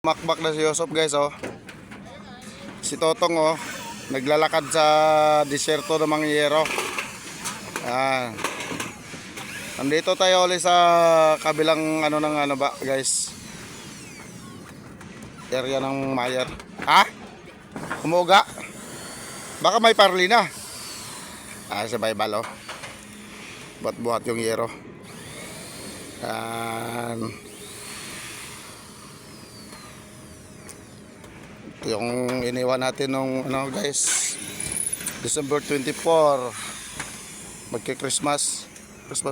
Makbak na si Yosop guys oh. Si Totong oh, naglalakad sa disyerto ng mga yero. Nandito tayo ulit sa kabilang ano ng ano ba guys, area ng Mayer. Umuga. Baka may parli na. Sa baybal oh. Buhat-buhat yung yero. Yung iniwan natin nung ano guys, December 24, magki-Christmas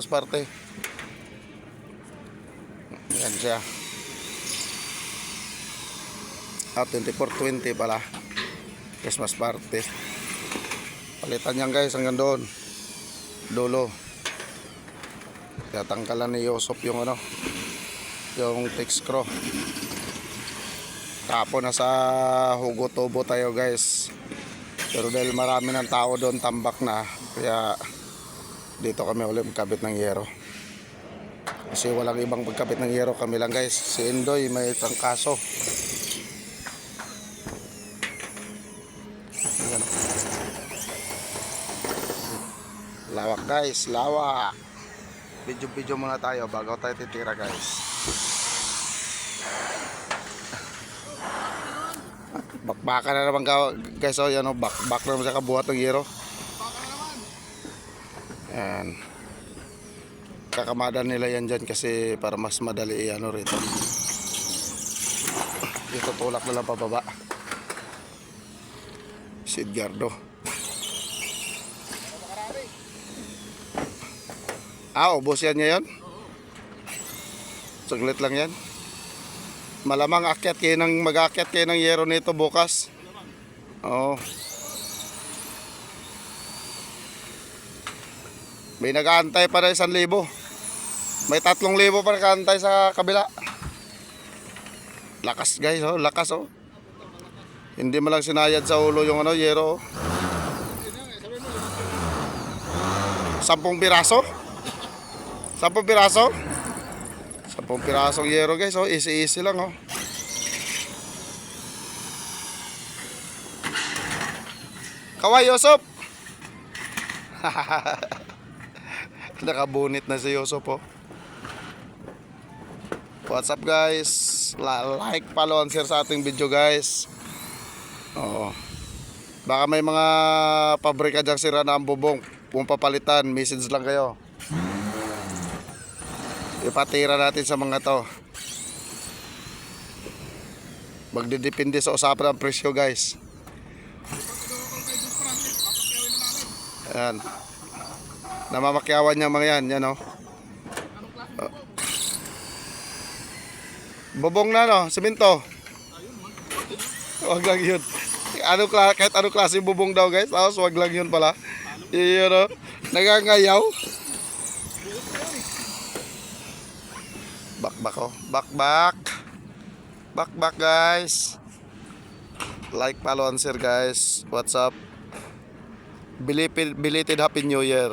party. Yan siya. 24-20 pala Christmas party. Palitan yan guys hanggang doon dulo. Tatangkalan ni Yosop yung ano, yung text screw. Tapo na sa hugot-tubo tayo guys. Pero dahil marami ng tao doon, tambak na, kaya dito kami ulit magkabit ng yero. Kasi walang ibang magkabit ng yero, kami lang guys. Si Indoy may trangkaso. Lawak guys, lawak. Video muna tayo bago tayo titira guys. Bakbaka na naman guys oh, yan oh, bakbak na naman sa kabuhat ng yero. Yan. Kakamadan nila yan dyan kasi para mas madali ano rito. Dito tulak na lang pababa. Si Edgardo. Ubos yan ngayon. Saglit lang yan. Malamang mag-aakyat kayo ng yero nito bukas. Oo. May nag-aantay para 1,000. May 3,000 pa nag-aantay sa kabila. Lakas guys oh, lakas oh. Hindi mo lang sinayad sa ulo yung ano, yero. 10 piraso? 10 piraso? 10 pirasong yero guys oh, easy lang oh. Kaway Yosop. Nakabunit na si Yosop oh. What's up guys? Like, follow and share sa ating video guys. Oo. Baka may mga pabrika dyang sira na ang bubong, kung papalitan, message lang kayo. Ipatira natin sa mga to. Magdidepende sa usapan ng presyo guys. Ayan. Namamakyawan niya mga yan, yan oh. Bubong na no, simento. Wag lang yun. Kahit anong klase bubong daw guys, tapos wag lang yun pala. Yun oh, nagangayaw. Bakbak oh, bakbak guys. Like, follow and share guys. What's up? Belated Happy New Year.